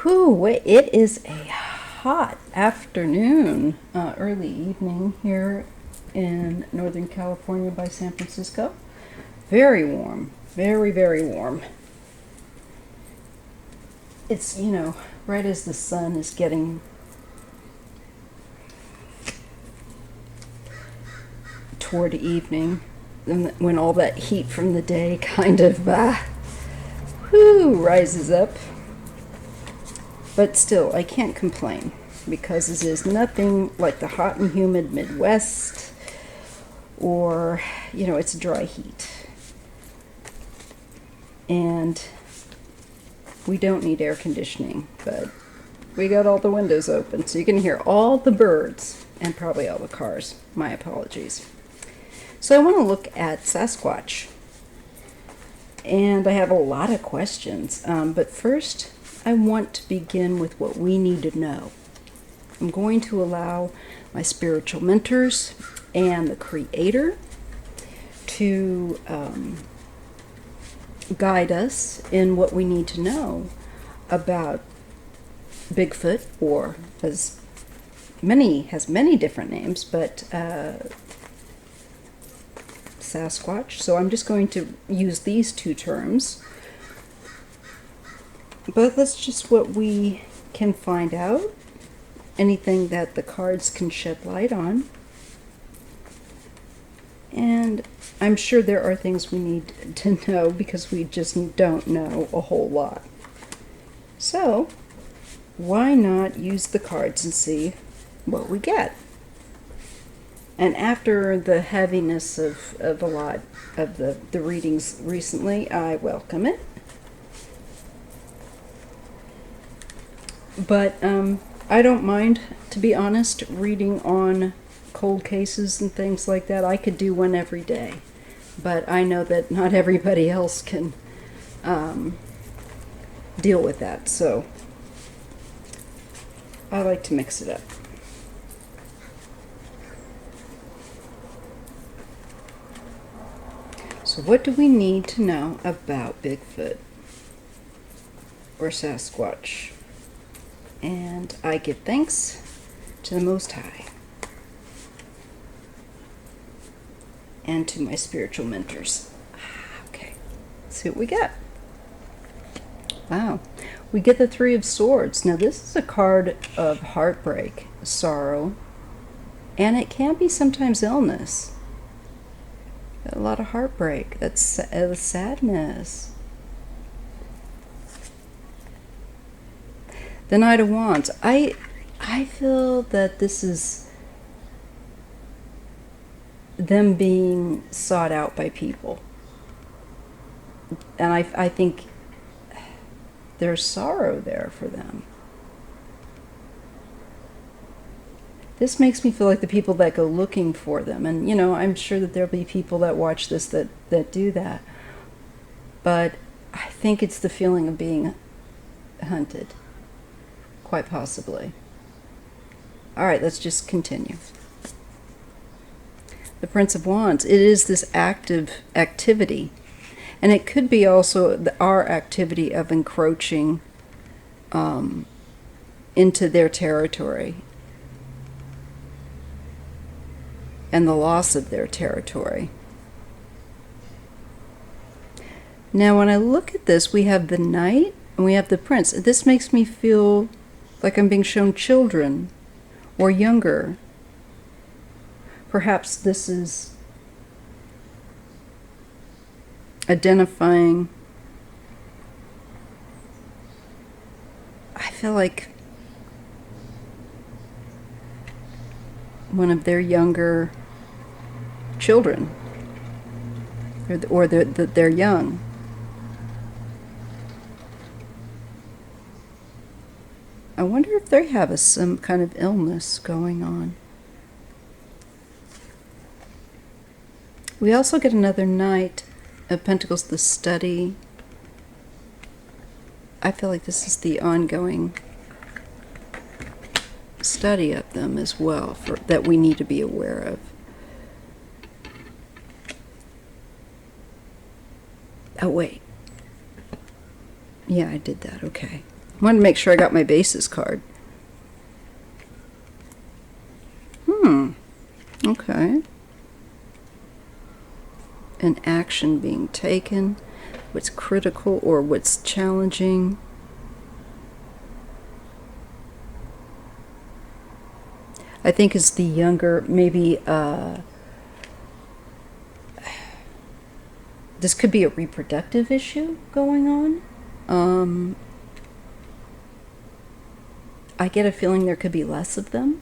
Whew, it is a hot afternoon, early evening here in Northern California by San Francisco. Very warm, very, very warm. It's, right as the sun is getting toward evening, when all that heat from the day kind of, rises up. But still, I can't complain because it is nothing like the hot and humid Midwest or, it's dry heat. And we don't need air conditioning, but we got all the windows open so you can hear all the birds and probably all the cars. My apologies. So I want to look at Sasquatch. And I have a lot of questions, but first I want to begin with what we need to know. I'm going to allow my spiritual mentors and the Creator to guide us in what we need to know about Bigfoot, or has many different names, but Sasquatch. So I'm just going to use these two terms. But that's just what we can find out. Anything that the cards can shed light on. And I'm sure there are things we need to know because we just don't know a whole lot. So, why not use the cards and see what we get? And after the heaviness of a lot of the readings recently, I welcome it. But I don't mind, to be honest, reading on cold cases and things like that. I could do one every day. But I know that not everybody else can deal with that. So I like to mix it up. So what do we need to know about Bigfoot or Sasquatch? And I give thanks to the Most High and to my spiritual mentors. Okay, let's see what we get. Wow, we get the Three of Swords. Now this is a card of heartbreak, sorrow, and it can be sometimes illness. A lot of heartbreak. That's sadness. The Knight of Wands. I feel that this is them being sought out by people. And I think there's sorrow there for them. This makes me feel like the people that go looking for them. And, I'm sure that there'll be people that watch this that do that. But I think it's the feeling of being hunted. Quite possibly. All right, let's just continue. The Prince of Wands. It is this active activity. And it could be also our activity of encroaching into their territory. And the loss of their territory. Now, when I look at this, we have the Knight and we have the Prince. This makes me feel like I'm being shown children or younger. Perhaps this is identifying. I feel like one of their younger children, or they're young. I wonder if they have some kind of illness going on. We also get another Knight of Pentacles, the study. I feel like this is the ongoing study of them as well, that we need to be aware of. Oh, wait. Yeah, I did that. Okay. Wanted to make sure I got my bases card. Okay. An action being taken, what's critical or what's challenging. I think it's the younger, maybe, this could be a reproductive issue going on. I get a feeling there could be less of them.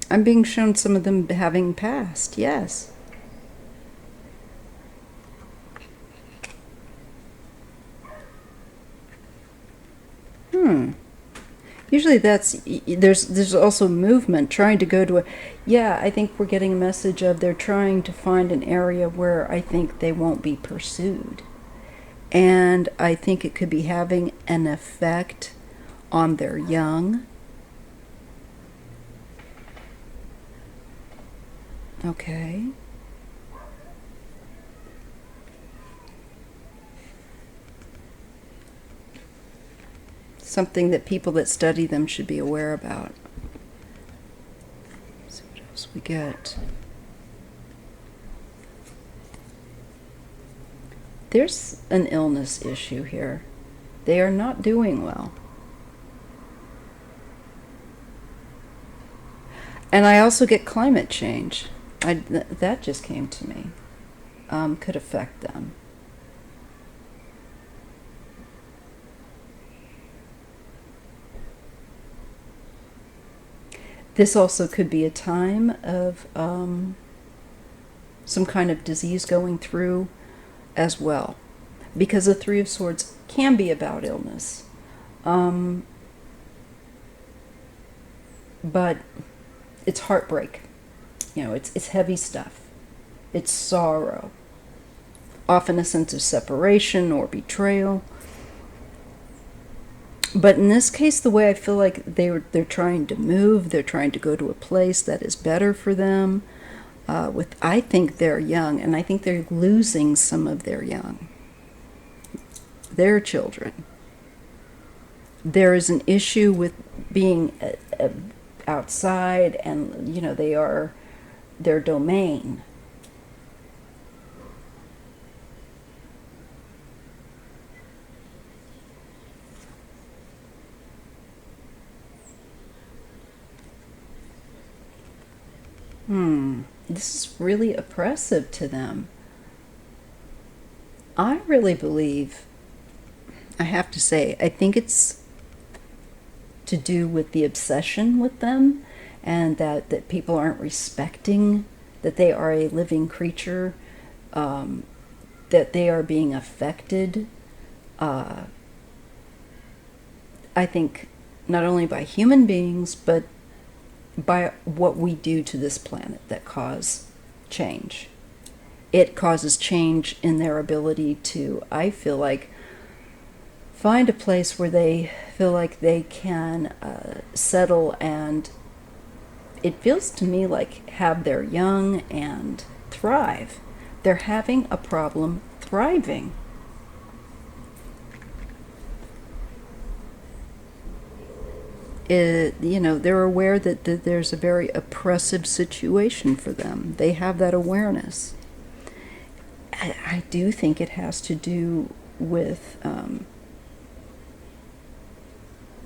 I'm being shown some of them having passed, yes. Usually there's also movement trying to go to a, yeah, I think we're getting a message of they're trying to find an area where I think they won't be pursued. And I think it could be having an effect on their young. Okay. Something that people that study them should be aware about. Let's see what else we get. There's an illness issue here. They are not doing well. And I also get climate change. That just came to me. Could affect them. This also could be a time of some kind of disease going through as well. Because the Three of Swords can be about illness. But it's heartbreak. You know, it's heavy stuff. It's sorrow. Often a sense of separation or betrayal. But in this case, the way I feel like they're trying to move, they're trying to go to a place that is better for them. I think they're young, and I think they're losing some of their young, their children. There is an issue with being outside, and you know they are their domain. This is really oppressive to them. I really believe, I have to say, I think it's to do with the obsession with them, and that people aren't respecting that they are a living creature, that they are being affected, I think, not only by human beings, but by what we do to this planet that cause change. It causes change in their ability to, I feel like, find a place where they feel like they can settle, and it feels to me like have their young and thrive. They're having a problem thriving. You know, they're aware that there's a very oppressive situation for them. They have that awareness. I do think it has to do with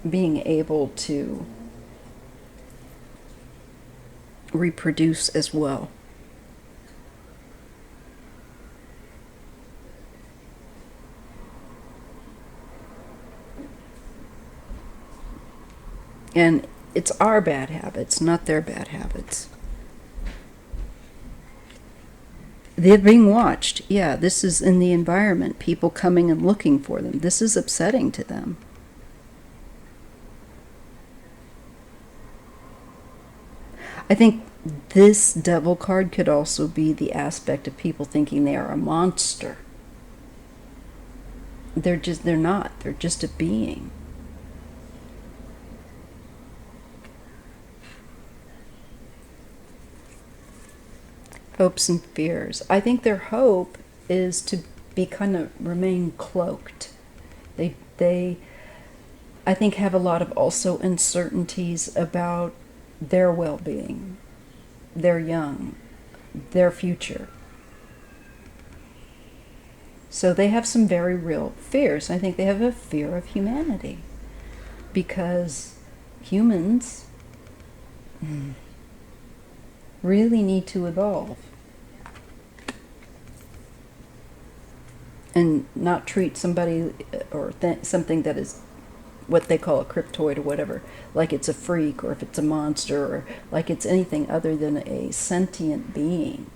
being able to reproduce as well. And it's our bad habits, not their bad habits. They're being watched. Yeah, this is in the environment. People coming and looking for them. This is upsetting to them. I think this devil card could also be the aspect of people thinking they are a monster. They're not. They're just a being. Hopes and fears. I think their hope is to be kind of remain cloaked. They I think have a lot of also uncertainties about their well-being, their young, their future. So they have some very real fears. I think they have a fear of humanity because humans really need to evolve and not treat somebody or something that is what they call a cryptoid or whatever, like it's a freak or if it's a monster or like it's anything other than a sentient being.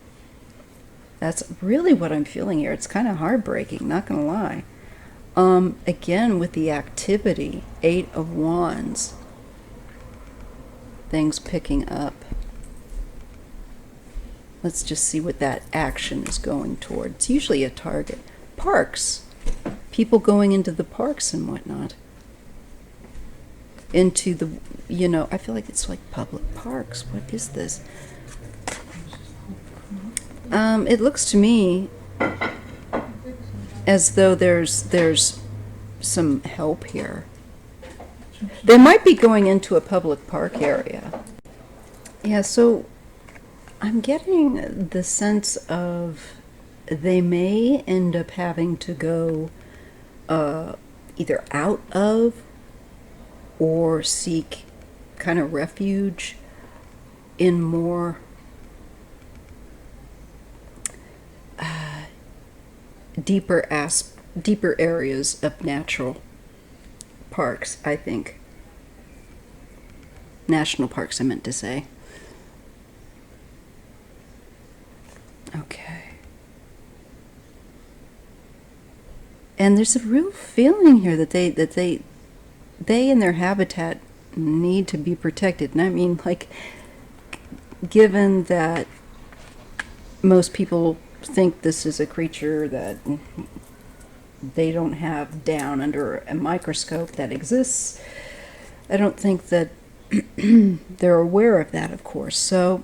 That's really what I'm feeling here. It's kind of heartbreaking, not gonna lie. Again, with the activity, 8 of Wands, things picking up. Let's just see what that action is going toward. It's usually a target. Parks. People going into the parks and whatnot. Into the, I feel like it's like public parks. What is this? It looks to me as though there's some help here. They might be going into a public park area. Yeah, so I'm getting the sense of they may end up having to go either out of or seek kind of refuge in more deeper areas of natural parks, I think. National parks, I meant to say. Okay. And there's a real feeling here that they in their habitat need to be protected. And I mean, like, given that most people think this is a creature that they don't have down under a microscope that exists, I don't think that they're aware of that, of course. So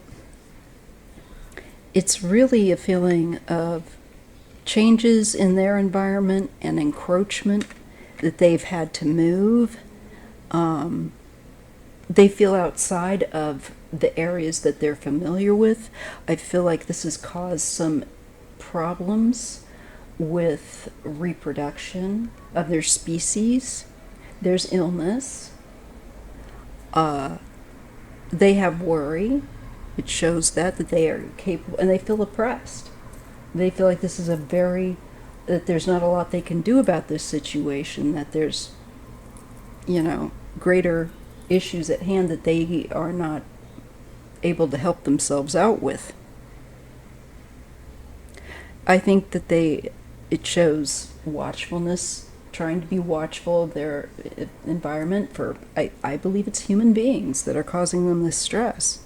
it's really a feeling of changes in their environment and encroachment that they've had to move. They feel outside of the areas that they're familiar with. I feel like this has caused some problems with reproduction of their species. There's illness. They have worry. It shows that they are capable, and they feel oppressed. They feel like this is that there's not a lot they can do about this situation, that there's, greater issues at hand that they are not able to help themselves out with. I think that it shows watchfulness, trying to be watchful of their environment I believe it's human beings that are causing them this stress.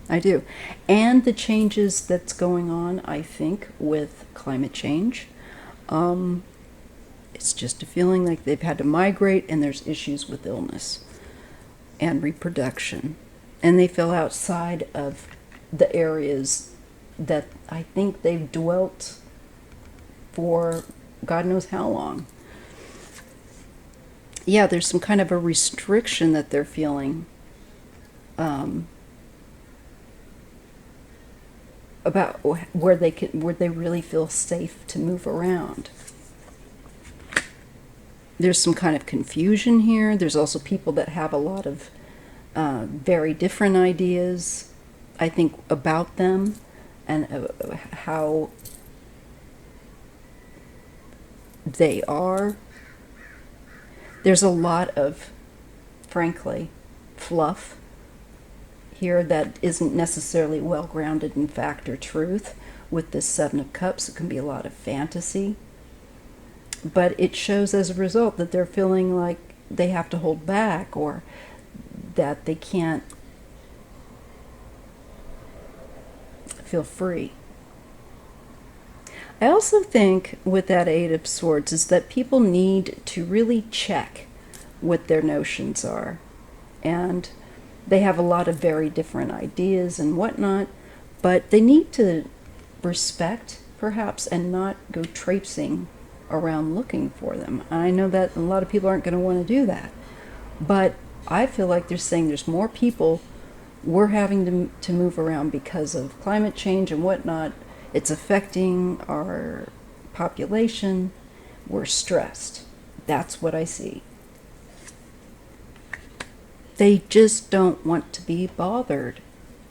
I do. And the changes that's going on, I think, with climate change. It's just a feeling like they've had to migrate and there's issues with illness and reproduction. And they feel outside of the areas that I think they've dwelt for God knows how long. Yeah, there's some kind of a restriction that they're feeling about where they really feel safe to move around. There's some kind of confusion here. There's also people that have a lot of very different ideas, I think, about them and how they are. There's a lot of, frankly, fluff here that isn't necessarily well grounded in fact or truth. With this 7 of Cups, it can be a lot of fantasy. But it shows as a result that they're feeling like they have to hold back or that they can't feel free. I also think with that 8 of Swords is that people need to really check what their notions are. And they have a lot of very different ideas and whatnot, but they need to respect, perhaps, and not go traipsing around looking for them. I know that a lot of people aren't going to want to do that, but I feel like they're saying there's more people we're having to move around because of climate change and whatnot. It's affecting our population. We're stressed. That's what I see. They just don't want to be bothered.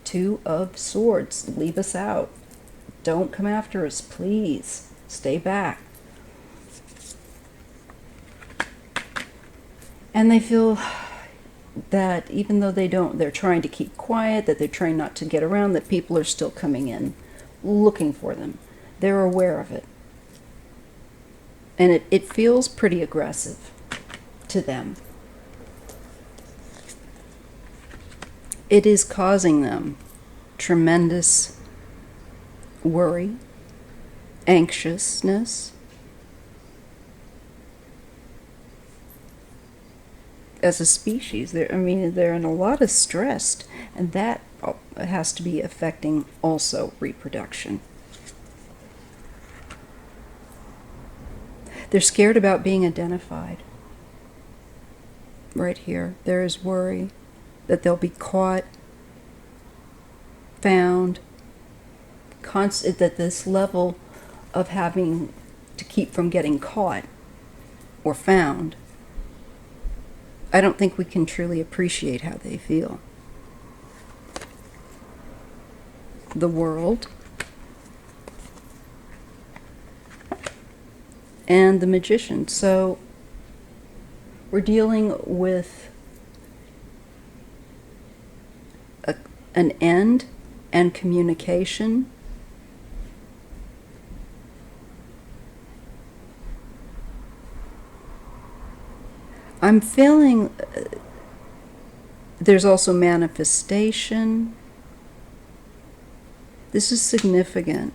Two of Swords, leave us out. Don't come after us, please. Stay back. And they feel that even though they're trying to keep quiet, that they're trying not to get around, that people are still coming in, looking for them. They're aware of it. And it feels pretty aggressive to them. It is causing them tremendous worry, anxiousness, as a species. They're in a lot of stress, and that has to be affecting also reproduction. They're scared about being identified. Right here, there is worry that they'll be caught, found, that this level of having to keep from getting caught or found, I don't think we can truly appreciate how they feel. The World and the Magician. So we're dealing with an end and communication. I'm feeling there's also manifestation. This is significant.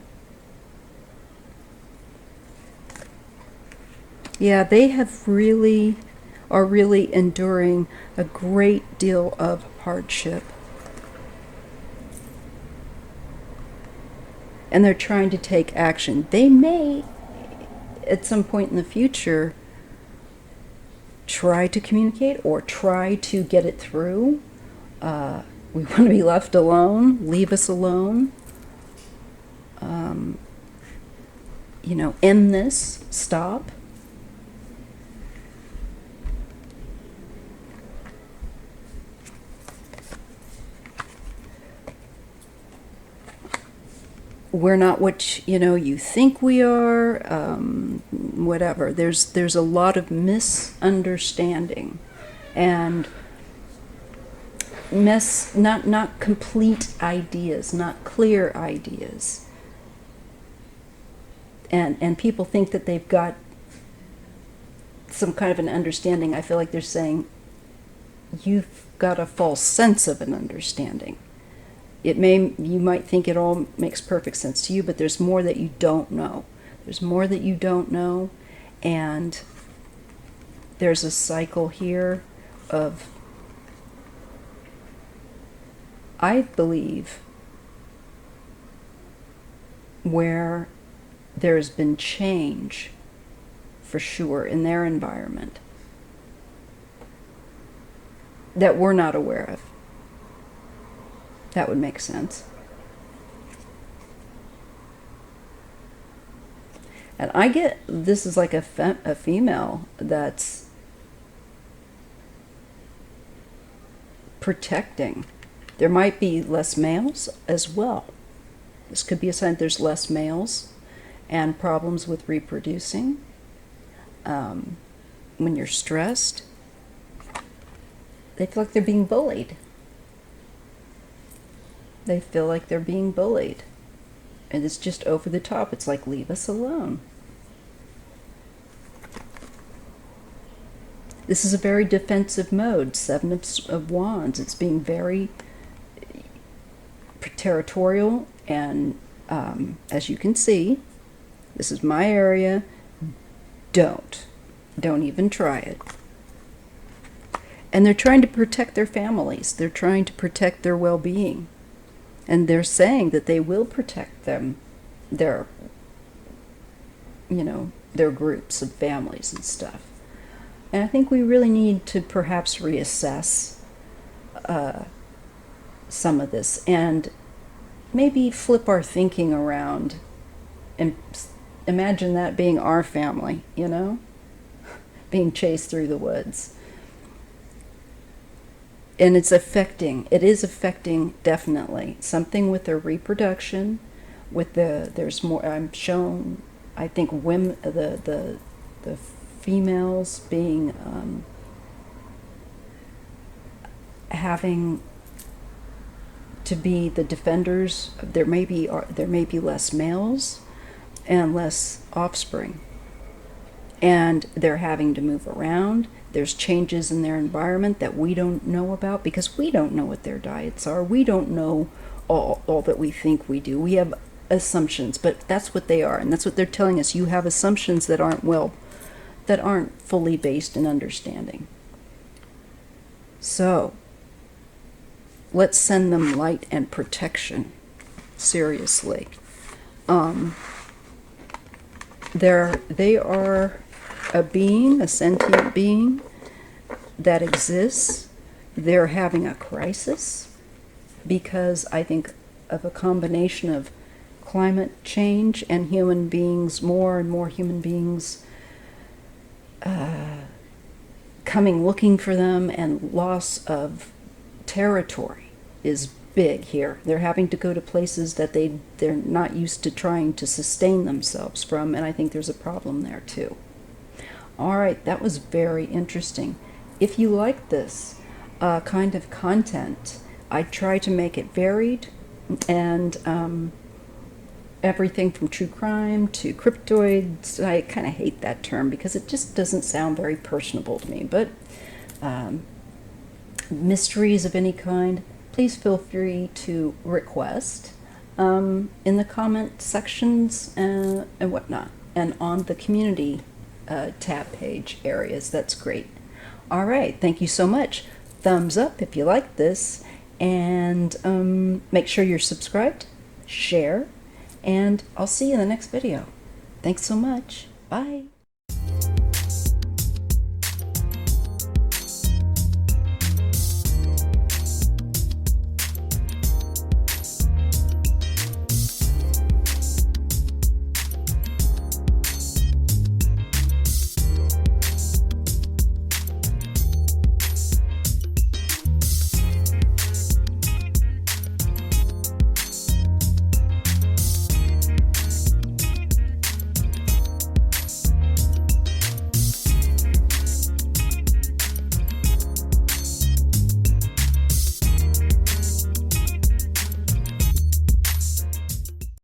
Yeah, they are really enduring a great deal of hardship. And they're trying to take action. They may, at some point in the future, try to communicate or try to get it through. We want to be left alone. Leave us alone. End this. Stop. We're not what you think we are. Whatever. There's a lot of misunderstanding, and not complete ideas, not clear ideas. And people think that they've got some kind of an understanding. I feel like they're saying you've got a false sense of an understanding. You might think it all makes perfect sense to you, but there's more that you don't know. There's more that you don't know, and there's a cycle here of, I believe, where there's been change, for sure, in their environment that we're not aware of. That would make sense. And I get this is like a female that's protecting. There might be less males as well. This could be a sign there's less males and problems with reproducing. When you're stressed, they feel like they're being bullied. They feel like they're being bullied. And it's just over the top. It's like, leave us alone. This is a very defensive mode. Seven of Wands. It's being very territorial. And as you can see, this is my area. Don't even try it. And they're trying to protect their families. They're trying to protect their well-being. And they're saying that they will protect them their, you know, their groups of families and stuff. And I think we really need to perhaps reassess some of this and maybe flip our thinking around and imagine that being our family, you know, being chased through the woods. And it is affecting definitely something with their reproduction, with there's more, I'm shown, I think women, the females being, having to be the defenders. There may be less males and less offspring, and they're having to move around. There's changes in their environment that we don't know about because we don't know what their diets are. We don't know all that we think we do. We have assumptions, but that's what they are, and that's what they're telling us. You have assumptions that aren't fully based in understanding. So let's send them light and protection. Seriously. They are a sentient being that exists. They're having a crisis because I think of a combination of climate change and human beings, more and more human beings coming looking for them, and loss of territory is big here. They're having to go to places that they're not used to trying to sustain themselves from, and I think there's a problem there too. All right, that was very interesting. If you like this kind of content, I try to make it varied, and everything from true crime to cryptoids. I kind of hate that term because it just doesn't sound very personable to me, but mysteries of any kind, please feel free to request in the comment sections and whatnot, and on the community tab page areas. That's great. All right, thank you so much. Thumbs up if you like this, and make sure you're subscribed, share, and I'll see you in the next video. Thanks so much. Bye.